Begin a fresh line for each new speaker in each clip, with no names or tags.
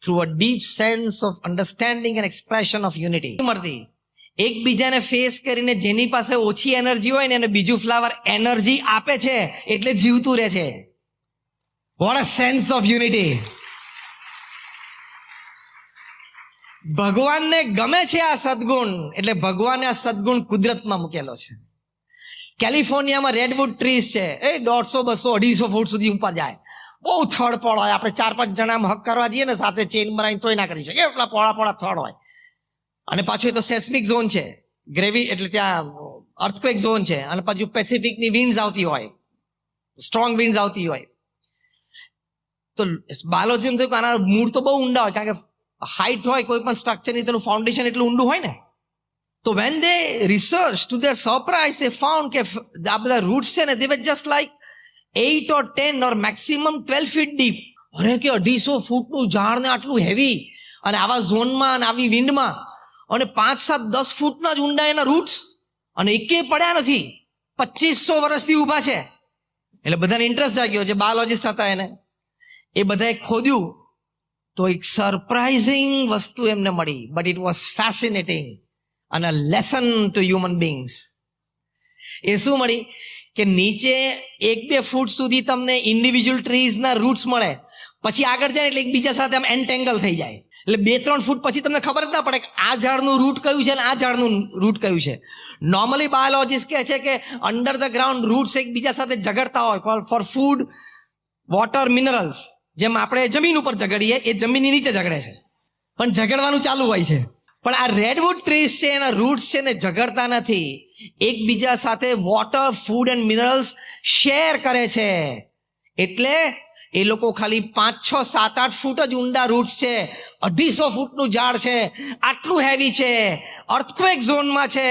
through a deep sense of understanding and expression of unity. મળતી એકબીજાને face કરીને જેની પાસે ઓછી એનર્જી હોય ને એને બીજું ફ્લાવર એનર્જી આપે છે એટલે જીવતું રહે છે. What a sense of unity. ભગવાનને ગમે છે આ સદગુણ, એટલે ભગવાને આ સદગુણ કુદરતમાં મૂકેલો છે. કેલિફોર્નિયામાં રેડવુડ ટ્રીઝ છે, એ 150, 200, 250 ફૂટ સુધી ઉપર જાય. બહુ થડ પડ હોય, આપણે 4-5 જણા હક કરવા જઈએ ને સાથે ચેન બનાવીને તોય ના કરી શકે એટલા પોળા થડ હોય. અને પાછું એ તો સેસ્મિક ઝોન છે, ગ્રેવી એટલે ત્યાં અર્થક્વેક ઝોન છે, અને પાછું પેસિફિકની વિન્ડ્સ આવતી હોય, સ્ટ્રોંગ વિન્ડ્સ આવતી હોય. તો બાયોલોજી થયું કે આના મૂળ તો બહુ ઊંડા હોય, કારણ કે હાઈટ હોય કોઈ પણ સ્ટ્રક્ચરની, તેનું ફાઉન્ડેશન એટલું ઊંડું હોય ને. તો when they research to their surprise they found કે આ બધા રૂટ્સ છે ને, they were just like 8 or 10 or maximum 12 feet deep. અરે કે 250 ફૂટનું ઝાડ ને આટલું હેવી, અને આવા ઝોનમાં અને આવી વિન્ડમાં, અને 5, 7, 10 ફૂટના જ ઊંડા એના રૂટ્સ, અને એકે પડ્યા નથી, 2500 વર્ષથી ઊભા છે. એટલે બધાને ઇન્ટરેસ્ટ જાગ્યો, જે બાયોલોજીસ્ટ હતા એને, એ બધાએ ખોદ્યું તો એક સરપ્રાઇઝિંગ વસ્તુ એમને મળી. બટ ઇટ વોઝ ફેસિનેટિંગ અને લેસન ટુ હ્યુમન બીંગ્સ. એ શું મળી કે નીચે 1-2 ફૂટ સુધી તમને ઇન્ડિવિજ્યુઅલ ટ્રીઝના રૂટ્સ મળે, પછી આગળ જાય એટલે એકબીજા સાથે આમ એન્ટેંગલ થઈ જાય. એટલે 2-3 ફૂટ પછી તમને ખબર જ ના પડે કે આ ઝાડનું રૂટ કયું છે અને આ ઝાડનું રૂટ કયું છે. નોર્મલી બાયોલોજીસ્ટ કહે છે કે અંડર ધ ગ્રાઉન્ડ રૂટ્સ એકબીજા સાથે ઝઘડતા હોય ફોર ફૂડ, વોટર, મિનરલ્સ. જેમ આપણે જમીન ઉપર ઝઘડીએ, એ જમીનની નીચે ઝઘડે છે, પણ ઝઘડવાનું ચાલુ હોય છે. પણ આ રેડવુડ ટ્રીઝ છે, એના રૂટ્સ છે ને ઝઘડતા નથી, એકબીજા સાથે water, food and minerals share કરે છે. એટલે એ લોકો ખાલી 5, 6, 7, 8 ફૂટ જ ઊંડા રૂટ્સ છે, 250 ફૂટનું ઝાડ છે, આટલું હેવી છે, અર્થક્વેક ઝોનમાં છે,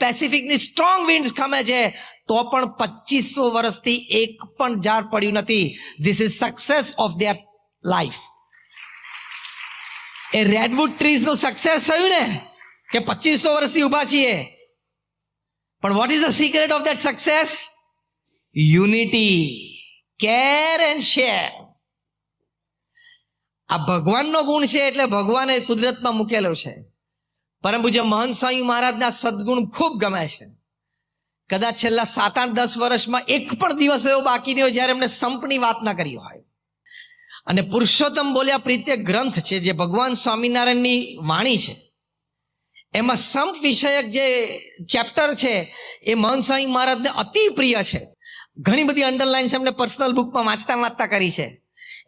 પેસિફિકની સ્ટ્રોંગ વિન્ડ્સ ખમે છે, તો પણ 2500 વર્ષથી એક પણ ઝાડ પડ્યું નથી. This is success of their life. એ રેડવુડ ટ્રીઝનું સક્સેસ થયું ને કે 2500 વર્ષથી ઊભા છીએ. પણ what is the secret of that success? Unity, care and share. આ ભગવાનનો ગુણ છે, એટલે ભગવાને કુદરતમાં મૂકેલો છે. પરમ પૂજ્ય મહંત સ્વામી મહારાજના સદગુણ ખૂબ ગમે છે. કદાચ છેલ્લા 7, 8, 10 વર્ષમાં એક પણ દિવસ એવો બાકી નહીં હોય જ્યારે એમને સંપની વાત ના કરી હોય. અને પુરુષોત્તમ બોલ્યા પ્રીત્ય ગ્રંથ છે, જે ભગવાન સ્વામિનારાયણની વાણી છે, એમાં સંપ વિષયક જે ચેપ્ટર છે એ મહંત સ્વામી મહારાજને અતિ પ્રિય છે. ઘણી બધી અંડરલાઇન્સ એમને પર્સનલ બુકમાં વાંચતા કરી છે.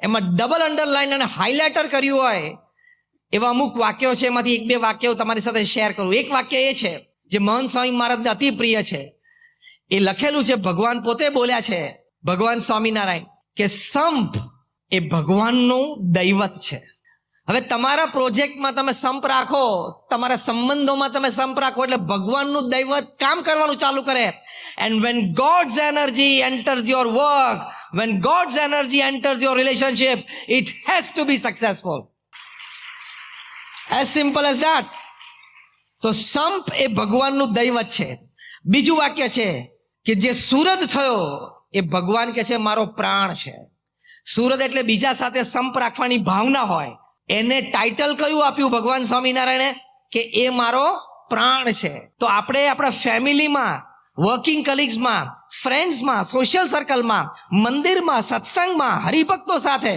એમાં ડબલ અંડરલાઇન અને હાઇલાઇટર કર્યું હોય એવા અમુક વાક્યો છે. એમાંથી 1-2 વાક્યો તમારી સાથે શેર કરું. એક વાક્ય એ છે જે મહંત સ્વામી મહારાજને અતિ પ્રિય છે. એ લખેલું છે, ભગવાન પોતે બોલ્યા છે, ભગવાન સ્વામિનારાયણ, કે સંપ એ ભગવાનનું દૈવત છે. હવે તમારા પ્રોજેક્ટમાં તમે સંપ રાખો, તમારા સંબંધોમાં તમે સંપ રાખો, એટલે ભગવાનનું દૈવત કામ કરવાનું ચાલુ કરે. And when God's energy enters your work, when God's energy enters your relationship, it has to be successful. As simple as that. તો સંપ એ ભગવાનનું દૈવત છે. બીજું વાક્ય છે કે જે સુરત થયો એ ભગવાન કે છે મારો પ્રાણ છે. સુરત એટલે બીજા સાથે સંપ રાખવાની ભાવના હોય. એને ટાઇટલ કયું આપ્યું ભગવાન સ્વામિનારાયણે? કે એ મારો પ્રાણ છે. તો આપણે આપણા ફેમિલીમાં, વર્કિંગ કલીગ્સમાં, ફ્રેન્ડ્સમાં, સોશિયલ સર્કલમાં, મંદિરમાં, સત્સંગમાં, હરિભક્તો સાથે,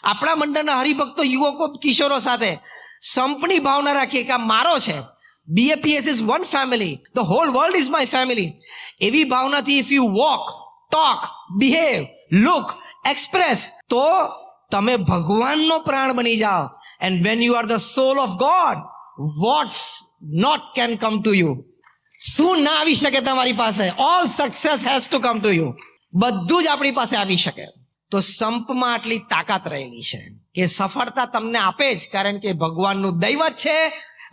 આપણા મંડળના હરિભક્તો, યુવકો, કિશોરો સાથે સંપની ભાવના રાખીએ કે આ મારો છે. BAPS is one family. The whole world is my family. એવી ભાવનાથી if you walk, talk, behave, look, express, તો તમે ભગવાનનો પ્રાણ બની જાઓ. And when you are the soul of God, what's not can come to you. શું ના આવી શકે તમારી પાસે? All success has to come to you. બધું જ આપણી પાસે આવી શકે. તો સંપમાં આટલી તાકાત રહેલી છે કે સફળતા તમને આપે જ, કારણ કે ભગવાનનું દૈવત છે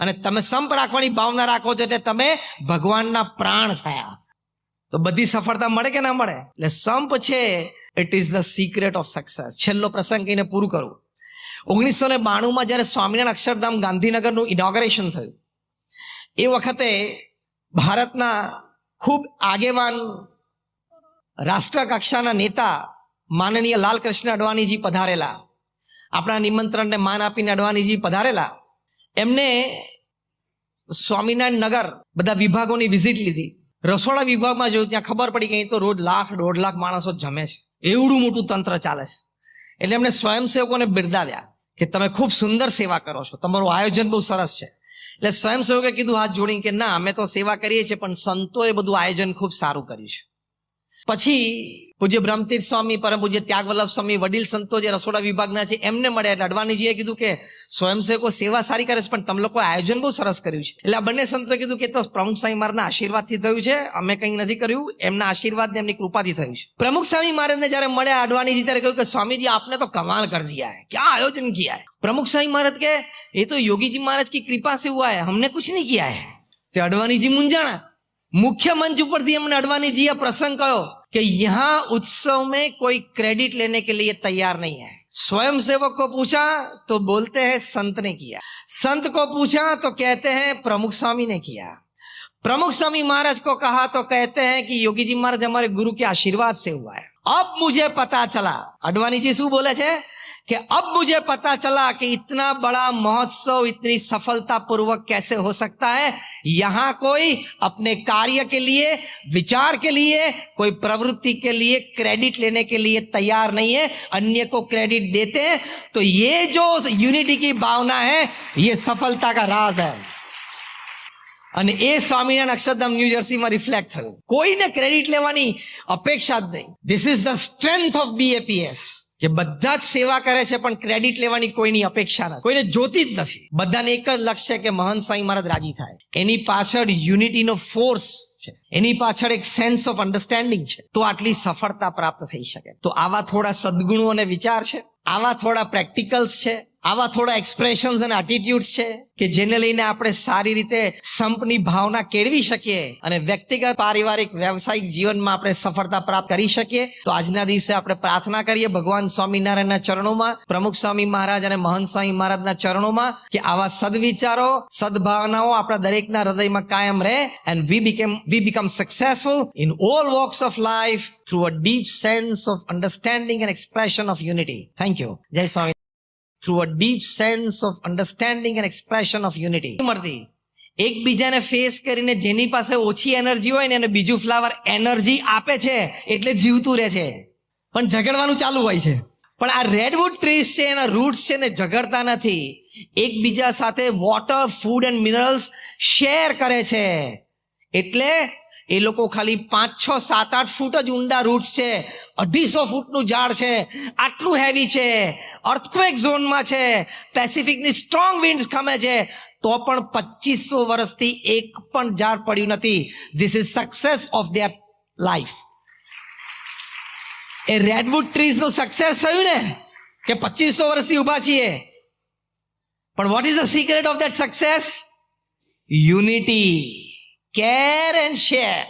અને તમે સંપ રાખવાની ભાવના રાખો છો, એટલે તમે ભગવાનના પ્રાણ થયા. તો બધી સફળતા મળે કે ના મળે? એટલે સંપ છે, it is the secret of success. છેલ્લો પ્રસંગ કહીને પૂરું કરું. 1992માં જ્યારે સ્વામિનારાયણ અક્ષરધામ ગાંધીનગરનું ઇનોગ્રેશન થયું, એ વખતે ભારતના ખૂબ આગેવાન રાષ્ટ્ર કક્ષાના નેતા માનનીય લાલકૃષ્ણ અડવાણીજી પધારેલા. આપણા નિમંત્રણને માન આપીને અડવાણીજી પધારેલા. એમને સ્વામિનારાયણ નગર બધા વિભાગોની વિઝિટ લીધી. રસોડા વિભાગમાં જોયું, ત્યાં ખબર પડી કે અહીં તો રોજ 1,00,000-1.5 લાખ માણસો જમે છે, એવડું મોટું તંત્ર ચાલે છે. એટલે એમણે સ્વયંસેવકોને બિરદાવ્યા કે તમે ખૂબ સુંદર સેવા કરો છો, તમારું આયોજન બહુ સરસ છે. એટલે સ્વયંસેવકે કીધું હાથ જોડીને કે ના, અમે તો સેવા કરીએ છીએ, પણ સંતોએ બધું આયોજન ખૂબ સારું કર્યું છે. પછી પૂજ્ય બ્રહ્મતીર્થ સ્વામી, પરમ પૂજ્ય ત્યાગવલ્લભ સ્વામી, વડીલ સંતો જે રસોડા વિભાગના છે એમને મળ્યા. એટલે અડવાણીજીએ કીધું કે સ્વયંસેવકો સેવા સારી કરે છે, પણ તમે લોકો આયોજન બહુ સરસ કર્યું છે. એટલે આ બંને સંતોએ કીધું કે તો પ્રમુખ સ્વામી મહારાજના આશીર્વાદથી થયું છે, અમે કંઈ નથી કર્યું, એમના આશીર્વાદ ને એમની કૃપાથી થયું છે. પ્રમુખ સ્વામી મહારાજને જયારે મળ્યા અડવાણીજી, ત્યારે કહ્યું કે સ્વામીજી આપને તો કમાલ कर दिया है, क्या आयोजन किया है. प्रमुख स्वामी महाराज के ये तो योगी जी महाराज की कृपा से हुआ है, हमने कुछ नहीं किया है. तो अडवाणीजी मुंजाणा. मुख्य मंच पर थी हमने अडवाणीजी ये प्रसंग कहो कि यहाँ उत्सव में कोई क्रेडिट लेने के लिए तैयार नहीं है. स्वयं सेवक को पूछा तो बोलते हैं संत ने किया, संत को पूछा तो कहते हैं प्रमुख स्वामी ने किया, प्रमुख स्वामी महाराज को कहा तो कहते हैं कि योगी जी महाराज हमारे गुरु के आशीर्वाद से हुआ है. अब मुझे पता चला, अडवाणीजी शू बोले छे कि अब मुझे पता चला कि इतना बड़ा महोत्सव इतनी सफलता पूर्वक कैसे हो सकता है. यहाँ कोई अपने कार्य के लिए, विचार के लिए, कोई प्रवृत्ति के लिए क्रेडिट लेने के लिए तैयार नहीं है, अन्य को क्रेडिट देते हैं. तो ये जो यूनिटी की भावना है, ये सफलता का राज है. અને એ સ્વામિનારાયણ અક્ષરધામ ન્યૂ જર્સીમાં રિફ્લેક્ટ થયું. કોઈને ક્રેડિટ લેવાની અપેક્ષા જ નહીં. This is the strength of BAPS, કે બધા જ સેવા કરે છે પણ ક્રેડિટ લેવાની કોઈની અપેક્ષા નથી, કોઈને જોતી જ નથી. બધાને એક જ લક્ષ્ય કે મહંત સ્વામી મહારાજ રાજી થાય. એની પાછળ યુનિટીનો ફોર્સ છે, એની પાછળ એક સેન્સ ઓફ અન્ડરસ્ટેન્ડિંગ છે, તો આટલી સફળતા પ્રાપ્ત થઈ શકે. તો આવા થોડા સદગુણો અને વિચાર છે, આવા થોડા પ્રેક્ટિકલ્સ છે, આવા થોડા એક્સપ્રેશન્સ અને એટીટ્યુડ્સ છે કે જેને લઈને આપણે સારી રીતે સંપની ભાવના કેળવી શકીએ અને વ્યક્તિગત, પારિવારિક, વ્યવસાયિક જીવનમાં આપણે સફળતા પ્રાપ્ત કરી શકીએ. તો આજના દિવસે આપણે પ્રાર્થના કરીએ ભગવાન સ્વામિનારાયણના ચરણોમાં, પ્રમુખ સ્વામી મહારાજ અને મહંત સ્વામી મહારાજના ચરણોમાં, કે આવા સદવિચારો, સદભાવનાઓ આપણા દરેકના હૃદયમાં કાયમ રહે. And we become successful in all walks of life through a deep sense of understanding and expression of unity. Thank you. જય સ્વામી. Through a deep sense of understanding and expression of unity. એકબીજાને face કરીને જેની પાસે ઓછી energy હોય ને એને બીજું ફ્લાવર એનર્જી આપે છે એટલે જીવતું રહે છે, પણ ઝઘડવાનું ચાલુ હોય છે. પણ આ રેડવુડ ટ્રીઝ છે, એના રૂટ્સ છે ને ઝઘડતા નથી, એકબીજા સાથે water, food and minerals share કરે છે. એટલે એ લોકો ખાલી 5, 6, 7, 8 ફૂટ જ ઊંડા રૂટ્સ છે, 250 ફૂટનું ઝાડ છે, આટલું હેવી છે, અર્થક્વેક ઝોનમાં છે, પેસિફિકની સ્ટ્રોંગ વિન્ડ્સ ખમે છે, તો પણ 2500 વર્ષથી એક પણ ઝાડ પડ્યું નથી. This is success of their life. એ રેડવુડ ટ્રીઝનું સક્સેસ થયું ને કે 2500 વર્ષથી ઊભા છીએ. પણ what is the secret of that success? Unity, care and share.